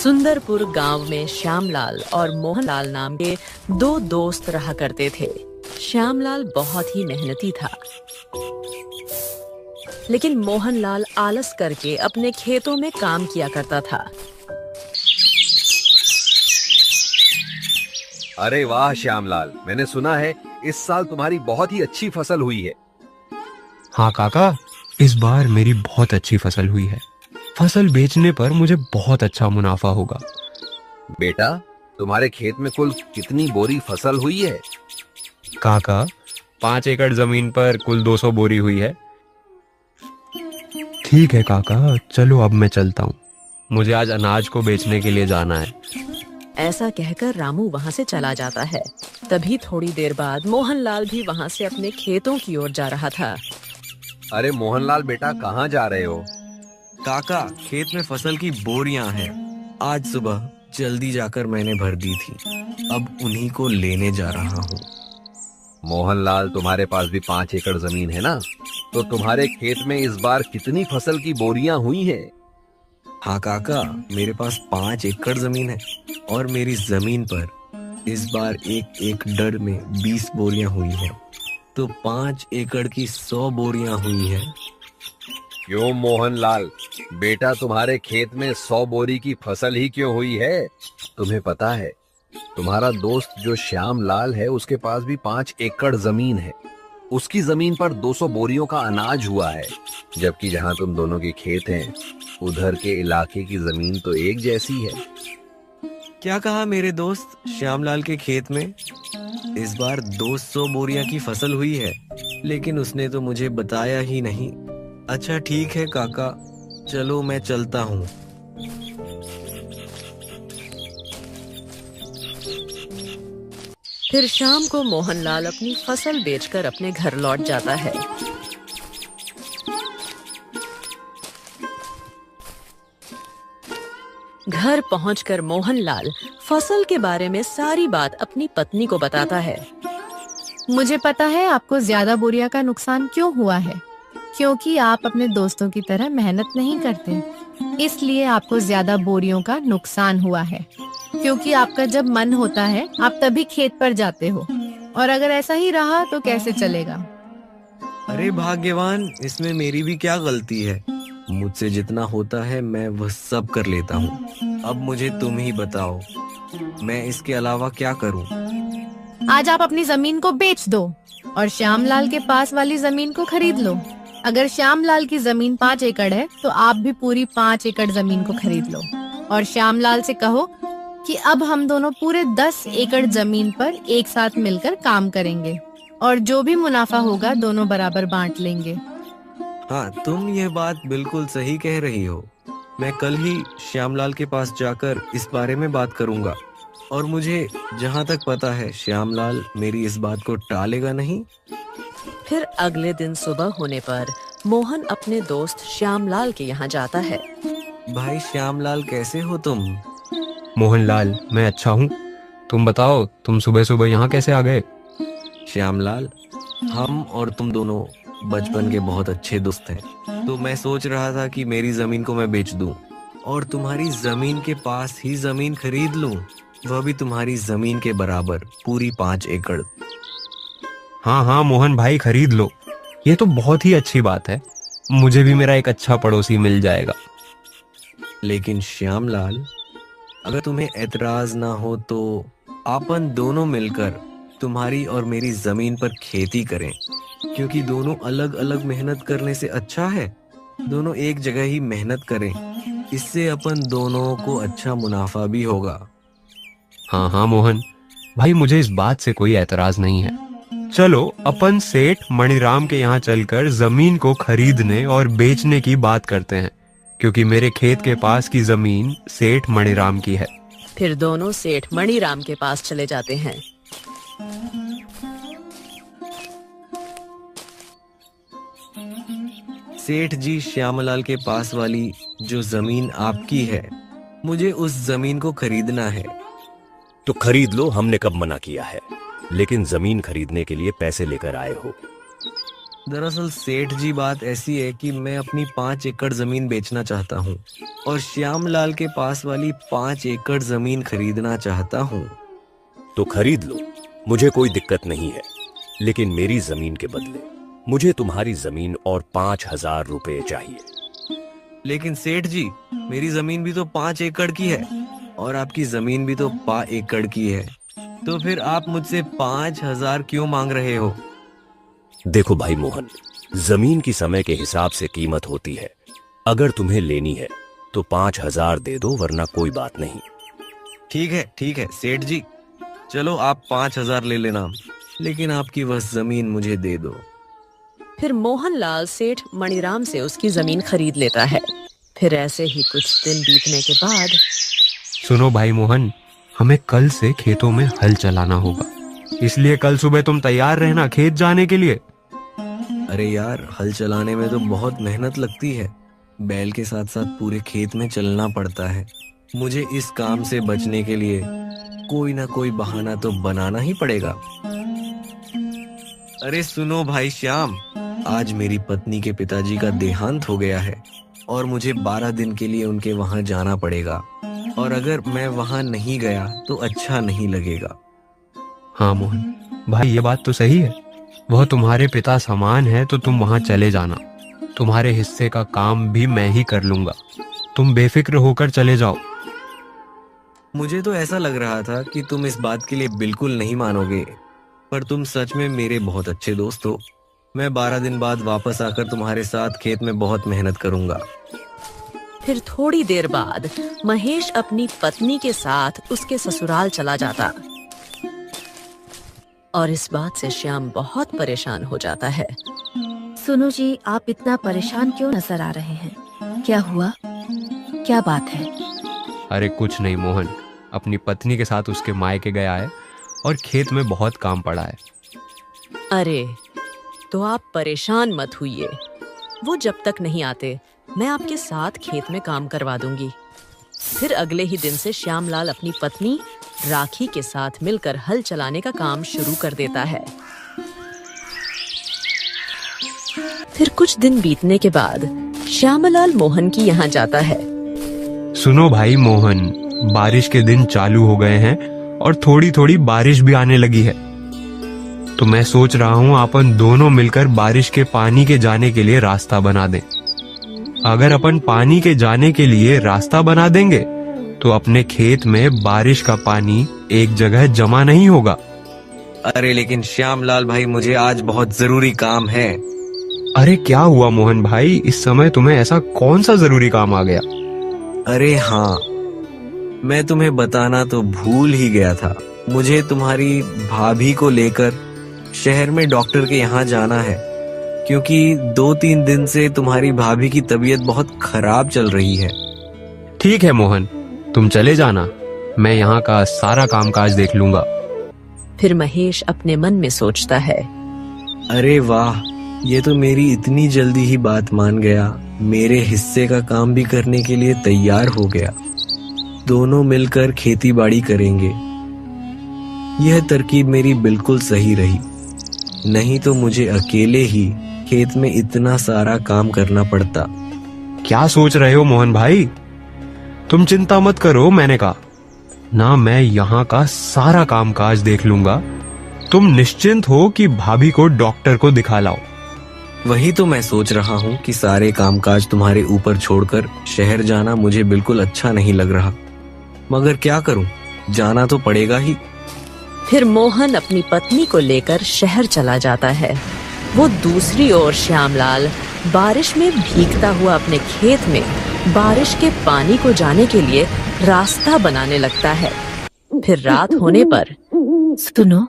सुंदरपुर गांव में श्यामलाल और मोहनलाल नाम के दो दोस्त रहा करते थे। श्यामलाल बहुत ही मेहनती था, लेकिन मोहनलाल आलस करके अपने खेतों में काम किया करता था। अरे वाह श्यामलाल, मैंने सुना है इस साल तुम्हारी बहुत ही अच्छी फसल हुई है। हाँ काका, इस बार मेरी बहुत अच्छी फसल हुई है। फसल बेचने पर मुझे बहुत अच्छा मुनाफा होगा। बेटा, तुम्हारे खेत में कुल कितनी बोरी फसल हुई है? काका, 5 एकड़ जमीन पर कुल 200 बोरी हुई है। ठीक है काका, चलो अब मैं चलता हूँ। मुझे आज अनाज को बेचने के लिए जाना है। ऐसा कहकर रामू वहाँ से चला जाता है। तभी थोड़ी देर बाद मोहनलाल भी वहाँ से अपने खेतों की ओर जा रहा था। अरे मोहनलाल बेटा, कहाँ जा रहे हो? काका, खेत में फसल की बोरियां हैं। आज सुबह जल्दी जाकर मैंने भर दी थी, अब उन्हीं को लेने जा रहा हूँ। मोहनलाल, तुम्हारे पास भी 5 एकड़ जमीन है ना? तो तुम्हारे खेत में इस बार कितनी फसल की बोरियां हुई हैं? हाँ काका, मेरे पास 5 एकड़ जमीन है और मेरी जमीन पर इस बार 1 एकड़ में 20 बोरियां हुई हैं, तो 5 एकड़ की 100 बोरियां हुई हैं। क्यों मोहनलाल बेटा, तुम्हारे खेत में 100 बोरी की फसल ही क्यों हुई है? तुम्हें पता है, तुम्हारा दोस्त जो श्यामलाल है उसके पास भी 5 एकड़ जमीन है। उसकी जमीन पर 200 बोरियों का अनाज हुआ है, जबकि जहां तुम दोनों के खेत हैं उधर के इलाके की जमीन तो एक जैसी है। क्या कहा मेरे दोस्त? श्यामलाल के खेत में इस बार 200 बोरियां की फसल हुई है, लेकिन उसने तो मुझे बताया ही नहीं। अच्छा ठीक है काका, चलो मैं चलता हूँ। फिर शाम को मोहनलाल अपनी फसल बेचकर अपने घर लौट जाता है। घर पहुंचकर मोहनलाल फसल के बारे में सारी बात अपनी पत्नी को बताता है। मुझे पता है आपको ज्यादा बोरियां का नुकसान क्यों हुआ है, क्योंकि आप अपने दोस्तों की तरह मेहनत नहीं करते, इसलिए आपको ज्यादा बोरियों का नुकसान हुआ है। क्योंकि आपका जब मन होता है आप तभी खेत पर जाते हो, और अगर ऐसा ही रहा तो कैसे चलेगा? अरे भाग्यवान, इसमें मेरी भी क्या गलती है? मुझसे जितना होता है मैं वह सब कर लेता हूँ। अब मुझे तुम ही बताओ, मैं इसके अलावा क्या करूँ? आज आप अपनी जमीन को बेच दो और श्यामलाल के पास वाली जमीन को खरीद लो। अगर श्यामलाल की जमीन 5 एकड़ है तो आप भी पूरी 5 एकड़ जमीन को खरीद लो, और श्यामलाल से कहो कि अब हम दोनों पूरे 10 एकड़ जमीन पर एक साथ मिलकर काम करेंगे, और जो भी मुनाफा होगा दोनों बराबर बांट लेंगे। हाँ, तुम यह बात बिल्कुल सही कह रही हो। मैं कल ही श्यामलाल के पास जाकर इस बारे में बात करूंगा, और मुझे जहाँ तक पता है श्यामलाल मेरी इस बात को टालेगा नहीं। फिर अगले दिन सुबह होने पर मोहन अपने दोस्त श्यामलाल के यहाँ जाता है। भाई श्यामलाल, कैसे हो तुम? मोहनलाल, मैं अच्छा हूँ। तुम बताओ, तुम सुबह सुबह यहाँ कैसे आ गए? श्यामलाल, हम और तुम दोनों बचपन के बहुत अच्छे दोस्त हैं, तो मैं सोच रहा था कि मेरी जमीन को मैं बेच दूं और तुम्हारी जमीन के पास ही जमीन खरीद लूं, वह भी तुम्हारी जमीन के बराबर, पूरी 5 एकड़। हाँ हाँ मोहन भाई, खरीद लो। ये तो बहुत ही अच्छी बात है। मुझे भी मेरा एक अच्छा पड़ोसी मिल जाएगा। लेकिन श्यामलाल, अगर तुम्हें एतराज ना हो तो अपन दोनों मिलकर तुम्हारी और मेरी जमीन पर खेती करें, क्योंकि दोनों अलग अलग मेहनत करने से अच्छा है दोनों एक जगह ही मेहनत करें। इससे अपन दोनों को अच्छा मुनाफा भी होगा। हाँ हाँ मोहन भाई, मुझे इस बात से कोई एतराज नहीं है। चलो अपन सेठ मणिराम के यहाँ चलकर जमीन को खरीदने और बेचने की बात करते हैं, क्योंकि मेरे खेत के पास की जमीन सेठ मणिराम की है। फिर दोनों सेठ मणिराम के पास चले जाते हैं। सेठ जी, श्यामलाल के पास वाली जो जमीन आपकी है, मुझे उस जमीन को खरीदना है। तो खरीद लो, हमने कब मना किया है, लेकिन जमीन खरीदने के लिए पैसे लेकर आए हो। दरअसल सेठ जी, बात ऐसी है कि मैं अपनी 5 एकड़ जमीन बेचना चाहता हूँ और श्यामलाल के पास वाली 5 एकड़ जमीन खरीदना चाहता हूँ। तो खरीद लो, मुझे कोई दिक्कत नहीं है, लेकिन मेरी जमीन के बदले मुझे तुम्हारी जमीन और 5,000 रुपए चाहिए। लेकिन सेठ जी, मेरी जमीन भी तो 5 एकड़ की है और आपकी जमीन भी तो 5 एकड़ की है, तो फिर आप मुझसे 5,000 क्यों मांग रहे हो? देखो भाई मोहन, जमीन की समय के हिसाब से कीमत होती है। अगर तुम्हें लेनी है तो 5,000 दे दो, वरना कोई बात नहीं। ठीक है सेठ जी, चलो आप 5,000 ले लेना, लेकिन आपकी वह जमीन मुझे दे दो। फिर मोहनलाल सेठ मणिराम से उसकी जमीन खरीद लेता है। फिर ऐसे ही कुछ दिन बीतने के बाद, सुनो भाई मोहन, हमें कल से खेतों में हल चलाना होगा, इसलिए कल सुबह तुम तैयार रहना खेत जाने के लिए। अरे यार, हल चलाने में तो बहुत मेहनत लगती है। बैल के साथ साथ पूरे खेत में चलना पड़ता है। मुझे इस काम से बचने के लिए कोई ना कोई बहाना तो बनाना ही पड़ेगा। अरे सुनो भाई श्याम, आज मेरी पत्नी के पिताजी का देहांत हो गया है और मुझे 12 दिन के लिए उनके वहां जाना पड़ेगा, और अगर मैं वहां नहीं गया तो अच्छा नहीं लगेगा। हाँ मोहन भाई, ये बात तो सही है। वह तुम्हारे पिता समान है, तो तुम वहां चले जाना। तुम्हारे हिस्से का काम भी मैं ही कर लूंगा, तुम बेफिक्र होकर चले जाओ। मुझे तो ऐसा लग रहा था कि तुम इस बात के लिए बिल्कुल नहीं मानोगे, पर तुम सच में मेरे बहुत अच्छे दोस्त हो। मैं 12 दिन बाद वापस आकर तुम्हारे साथ खेत में बहुत मेहनत करूंगा। फिर थोड़ी देर बाद महेश अपनी पत्नी के साथ उसके ससुराल चला जाता और इस बात से श्याम बहुत परेशान हो जाता है। सुनो जी, आप इतना परेशान क्यों नजर आ रहे हैं? क्या हुआ? क्या बात है? अरे कुछ नहीं मोहन, अपनी पत्नी के साथ उसके मायके गया है और खेत में बहुत काम पड़ा है। अरे तो आप परेशान मत होइए, वो जब तक नहीं आते मैं आपके साथ खेत में काम करवा दूंगी। फिर अगले ही दिन से श्यामलाल अपनी पत्नी राखी के साथ मिलकर हल चलाने का काम शुरू कर देता है। फिर कुछ दिन बीतने के बाद श्यामलाल मोहन की यहाँ जाता है। सुनो भाई मोहन, बारिश के दिन चालू हो गए हैं और थोड़ी थोड़ी बारिश भी आने लगी है, तो मैं सोच रहा हूँ अपन दोनों मिलकर बारिश के पानी के जाने के लिए रास्ता बना दें। अगर अपन पानी के जाने के लिए रास्ता बना देंगे तो अपने खेत में बारिश का पानी एक जगह जमा नहीं होगा। अरे लेकिन श्यामलाल भाई, मुझे आज बहुत जरूरी काम है। अरे क्या हुआ मोहन भाई, इस समय तुम्हें ऐसा कौन सा जरूरी काम आ गया? अरे हाँ, मैं तुम्हें बताना तो भूल ही गया था। मुझे तुम्हारी भाभी को लेकर शहर में डॉक्टर के यहाँ जाना है, क्योंकि 2-3 दिन से तुम्हारी भाभी की तबीयत बहुत खराब चल रही है। ठीक है मोहन, तुम चले जाना, मैं यहाँ का सारा कामकाज देख लूंगा। फिर महेश अपने मन में सोचता है, अरे वाह, ये तो मेरी इतनी जल्दी ही बात मान गया, मेरे हिस्से का काम भी करने के लिए तैयार हो गया। दोनों मिलकर खेती बाड़ी करेंगे। यह तरकीब मेरी बिल्कुल सही रही, नहीं तो मुझे अकेले ही खेत में इतना सारा काम करना पड़ता। क्या सोच रहे हो मोहन भाई? तुम चिंता मत करो, मैंने कहा ना, मैं यहाँ का सारा कामकाज देख लूंगा। तुम निश्चिंत हो कि भाभी को डॉक्टर को दिखा लाओ। वही तो मैं सोच रहा हूँ कि सारे कामकाज तुम्हारे ऊपर छोड़कर शहर जाना मुझे बिल्कुल अच्छा नहीं लग रहा, मगर क्या करूँ, जाना तो पड़ेगा ही। फिर मोहन अपनी पत्नी को लेकर शहर चला जाता है। वो दूसरी ओर श्यामलाल बारिश में भीगता हुआ अपने खेत में बारिश के पानी को जाने के लिए रास्ता बनाने लगता है। फिर रात होने पर, सुनो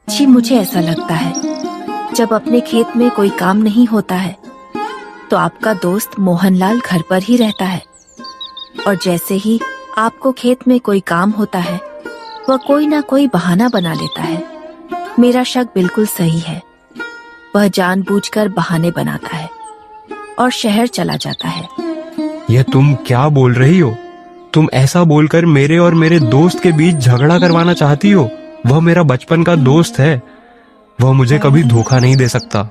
जी, मुझे ऐसा लगता है जब अपने खेत में कोई काम नहीं होता है तो आपका दोस्त मोहनलाल घर पर ही रहता है, और जैसे ही आपको खेत में कोई काम होता है वह कोई ना कोई बहाना बना लेता है। मेरा शक बिल्कुल सही है, वह जानबूझकर बहाने बनाता है और शहर चला जाता है। यह तुम क्या बोल रही हो? तुम ऐसा बोलकर मेरे और मेरे दोस्त के बीच झगड़ा करवाना चाहती हो? वह मेरा बचपन का दोस्त है, वह मुझे कभी धोखा नहीं दे सकता।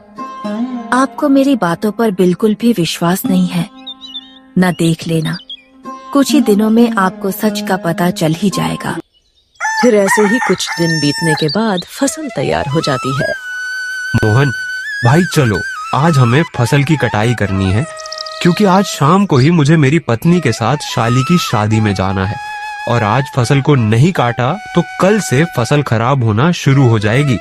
आपको मेरी बातों पर बिल्कुल भी विश्वास नहीं है ना, देख लेना, कुछ ही दिनों में आपको सच का पता चल ही जाएगा। फिर ऐसे ही कुछ दिन बीतने के बाद फसल तैयार हो जाती है। मोहन भाई चलो, आज हमें फसल की कटाई करनी है, क्योंकि आज शाम को ही मुझे मेरी पत्नी के साथ शाली की शादी में जाना है, और आज फसल को नहीं काटा तो कल से फसल खराब होना शुरू हो जाएगी।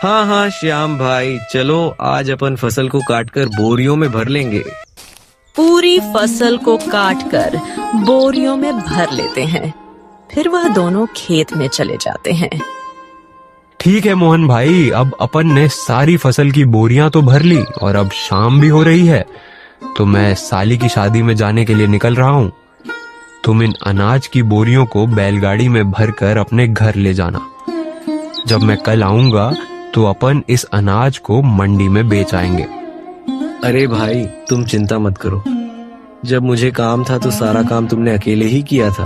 हाँ हाँ श्याम भाई, चलो आज अपन फसल को काटकर बोरियों में भर लेंगे। पूरी फसल को काटकर बोरियों में भर लेते हैं। फिर वह दोनों खेत में चले जाते हैं। ठीक है मोहन भाई, अब अपन ने सारी फसल की बोरियां तो भर ली और अब शाम भी हो रही है, तो मैं साली की शादी में जाने के लिए निकल रहा हूँ। तुम इन अनाज की बोरियों को बैलगाड़ी में भरकर अपने घर ले जाना। जब मैं कल आऊंगा तो अपन इस अनाज को मंडी में बेच आएंगे। अरे भाई तुम चिंता मत करो, जब मुझे काम था तो सारा काम तुमने अकेले ही किया था,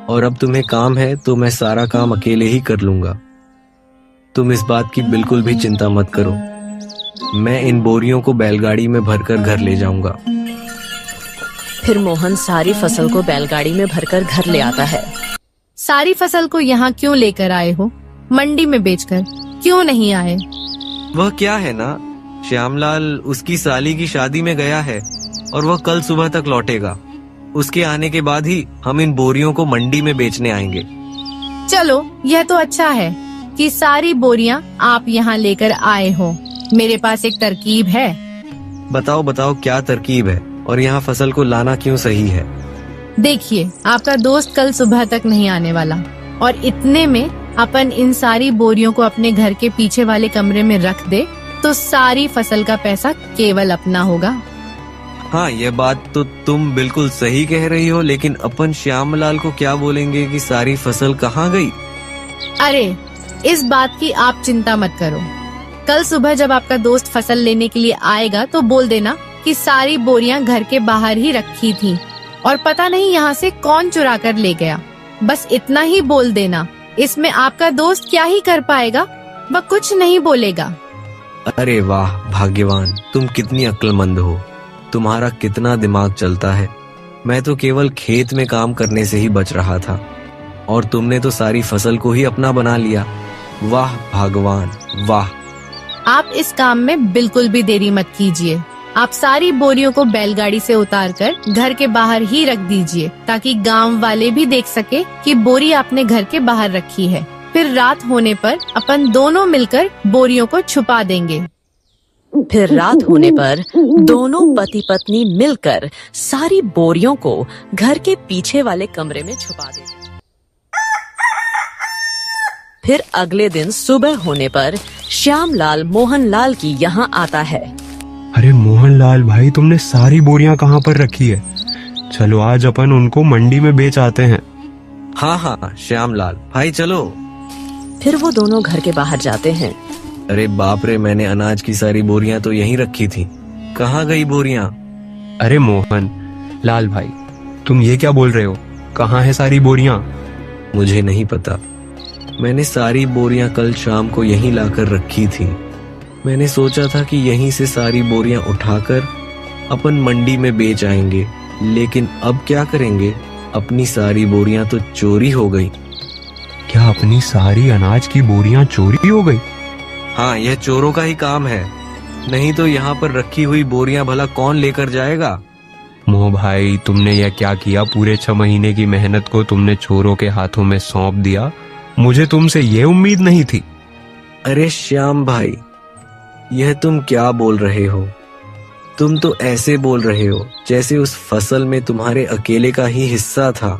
और अब तुम्हें काम है तो मैं सारा काम अकेले ही कर लूंगा। तुम इस बात की बिल्कुल भी चिंता मत करो, मैं इन बोरियों को बैलगाड़ी में भरकर घर ले जाऊंगा। फिर मोहन सारी फसल को बैलगाड़ी में भरकर घर ले आता है। सारी फसल को यहाँ क्यों लेकर आए हो? मंडी में बेचकर क्यों नहीं आए? वह क्या है ना, श्यामलाल उसकी साली की शादी में गया है और वह कल सुबह तक लौटेगा। उसके आने के बाद ही हम इन बोरियों को मंडी में बेचने आएंगे। चलो यह तो अच्छा है कि सारी बोरियां आप यहाँ लेकर आए हो। मेरे पास एक तरकीब है। बताओ बताओ क्या तरकीब है, और यहाँ फसल को लाना क्यों सही है? देखिए, आपका दोस्त कल सुबह तक नहीं आने वाला, और इतने में अपन इन सारी बोरियों को अपने घर के पीछे वाले कमरे में रख दे तो सारी फसल का पैसा केवल अपना होगा। हाँ यह बात तो तुम बिल्कुल सही कह रही हो, लेकिन अपन श्यामलाल को क्या बोलेंगे कि सारी फसल कहाँ गई? अरे इस बात की आप चिंता मत करो। कल सुबह जब आपका दोस्त फसल लेने के लिए आएगा तो बोल देना कि सारी बोरियां घर के बाहर ही रखी थी और पता नहीं यहाँ से कौन चुरा कर ले गया। बस इतना ही बोल देना। इसमें आपका दोस्त क्या ही कर पाएगा, वह कुछ नहीं बोलेगा। अरे वाह भाग्यवान, तुम कितनी अक्लमंद हो, तुम्हारा कितना दिमाग चलता है। मैं तो केवल खेत में काम करने से ही बच रहा था, और तुमने तो सारी फसल को ही अपना बना लिया। वाह भगवान वाह। आप इस काम में बिल्कुल भी देरी मत कीजिए। आप सारी बोरियों को बैलगाड़ी से उतारकर घर के बाहर ही रख दीजिए, ताकि गांव वाले भी देख सके कि बोरी आपने घर के बाहर रखी है। फिर रात होने पर अपन दोनों मिलकर बोरियों को छुपा देंगे। फिर रात होने पर दोनों पति पत्नी मिलकर सारी बोरियों को घर के पीछे वाले कमरे में छुपा देंगे। फिर अगले दिन सुबह होने पर श्यामलाल मोहनलाल की यहाँ आता है। अरे मोहनलाल भाई, तुमने सारी बोरियां कहाँ पर रखी है? चलो आज अपन उनको मंडी में बेच आते हैं। हाँ हाँ श्यामलाल भाई चलो। फिर वो दोनों घर के बाहर जाते हैं। अरे बाप रे, मैंने अनाज की सारी बोरियां तो यहीं रखी थी, कहाँ गई बोरियां? अरे मोहन लाल भाई, तुम ये क्या बोल रहे हो? कहाँ है सारी बोरियां? मुझे नहीं पता, मैंने सारी बोरियां कल शाम को यहीं लाकर रखी थी। मैंने सोचा था कि यहीं से सारी बोरियां उठाकर अपन मंडी में बेच आएंगे, लेकिन अब क्या करेंगे, अपनी सारी बोरियां तो चोरी हो गई। क्या अपनी सारी अनाज की बोरियां चोरी हो गई? हाँ, यह चोरों का ही काम है, नहीं तो यहाँ पर रखी हुई बोरियां भला कौन लेकर जाएगा? मोह भाई, तुमने यह क्या किया? पूरे 6 महीने की मेहनत को तुमने चोरों के हाथों में सौंप दिया। मुझे तुमसे ये उम्मीद नहीं थी। अरे श्याम भाई, यह तुम क्या बोल रहे हो? तुम तो ऐसे बोल रहे हो जैसे उस फसल में तुम्हारे अकेले का ही हिस्सा था,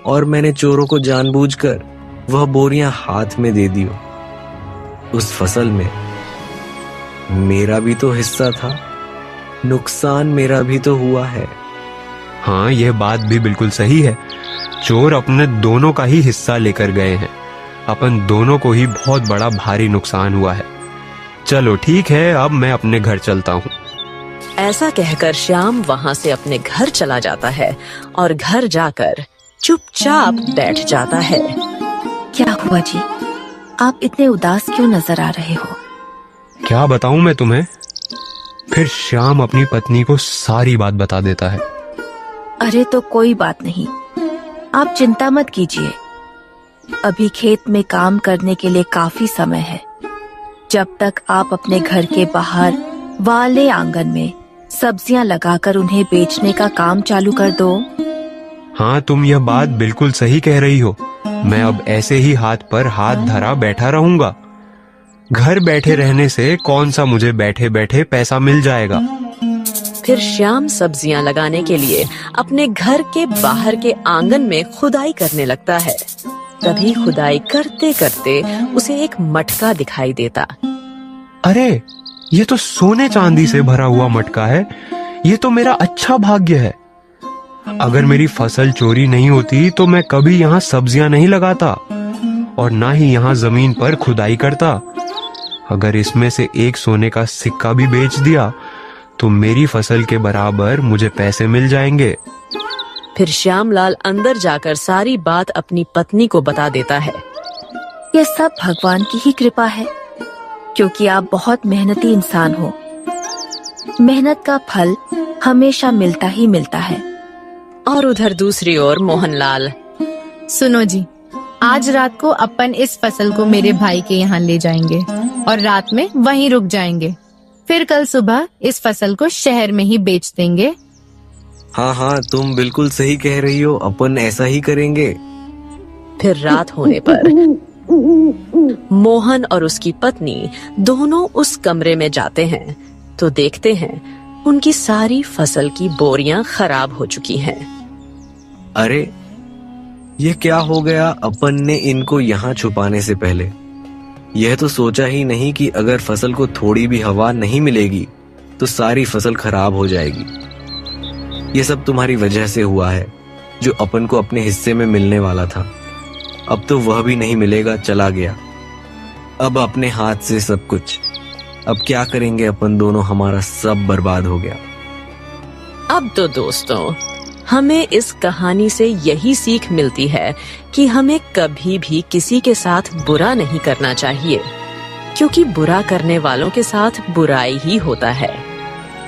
और मैंने चोरों को जानबूझकर वह बोरियां हाथ में दे दी। उस फसल में मेरा भी तो हिस्सा था, नुकसान मेरा भी तो हुआ है। हाँ, यह बात भी बिल्कुल सही है। चोर अपने दोनों का ही हिस्सा लेकर गए हैं। अपन दोनों को ही बहुत बड़ा भारी नुकसान हुआ है। चलो ठीक है, अब मैं अपने घर चलता हूँ। ऐसा कहकर श्याम वहाँ से अपने घर चला जाता है और घर जाकर चुपचाप बैठ जाता है। क्या हुआ जी, आप इतने उदास क्यों नजर आ रहे हो? क्या बताऊं मैं तुम्हें। फिर श्याम अपनी पत्नी को सारी बात बता देता है। अरे तो कोई बात नहीं, आप चिंता मत कीजिए। अभी खेत में काम करने के लिए काफी समय है। जब तक आप अपने घर के बाहर वाले आंगन में सब्जियां लगाकर उन्हें बेचने का काम चालू कर दो। हाँ, तुम यह बात बिल्कुल सही कह रही हो। मैं अब ऐसे ही हाथ पर हाथ धरा बैठा रहूंगा। घर बैठे रहने से कौन सा मुझे बैठे बैठे पैसा मिल जाएगा। फिर श्याम सब्जियां लगाने के लिए अपने घर के बाहर के आंगन में खुदाई करने लगता है। तभी खुदाई करते करते उसे एक मटका दिखाई देता। अरे, ये तो सोने चांदी से भरा हुआ मटका है। ये तो मेरा अच्छा भाग्य है। अगर मेरी फसल चोरी नहीं होती तो मैं कभी यहाँ सब्जियां नहीं लगाता और ना ही यहाँ जमीन पर खुदाई करता। अगर इसमें से एक सोने का सिक्का भी बेच दिया तो मेरी फसल के बराबर मुझे पैसे मिल जाएंगे। फिर श्यामलाल अंदर जाकर सारी बात अपनी पत्नी को बता देता है। ये सब भगवान की ही कृपा है, क्योंकि आप बहुत मेहनती इंसान हो। मेहनत का फल हमेशा मिलता ही मिलता है। और उधर दूसरी ओर मोहनलाल। सुनो जी, आज रात को अपन इस फसल को मेरे भाई के यहाँ ले जाएंगे और रात में वहीं रुक जाएंगे। फिर कल सुबह इस फसल को शहर में ही बेच देंगे। हाँ हाँ, तुम बिल्कुल सही कह रही हो, अपन ऐसा ही करेंगे। फिर रात होने पर मोहन और उसकी पत्नी दोनों उस कमरे में जाते हैं तो देखते हैं उनकी सारी फसल की बोरियां खराब हो चुकी हैं। अरे, ये क्या हो गया? अपन ने इनको यहाँ छुपाने से पहले यह तो सोचा ही नहीं कि अगर फसल को थोड़ी भी हवा नहीं मिलेगी तो सारी फसल खराब हो जाएगी। ये सब तुम्हारी वजह से हुआ है। जो अपन को अपने हिस्से में मिलने वाला था, अब तो वह भी नहीं मिलेगा, चला गया। अब अपने हाथ से सब कुछ। अब क्या करेंगे अपन दोनों? हमारा सब बर्बाद हो गया। अब तो दोस्तों, हमें इस कहानी से यही सीख मिलती है कि हमें कभी भी किसी के साथ बुरा नहीं करना चाहिए, क्योंकि बुरा करने वालों के साथ बुराई ही होता है।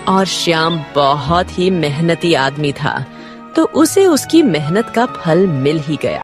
और श्याम बहुत ही मेहनती आदमी था, तो उसे उसकी मेहनत का फल मिल ही गया।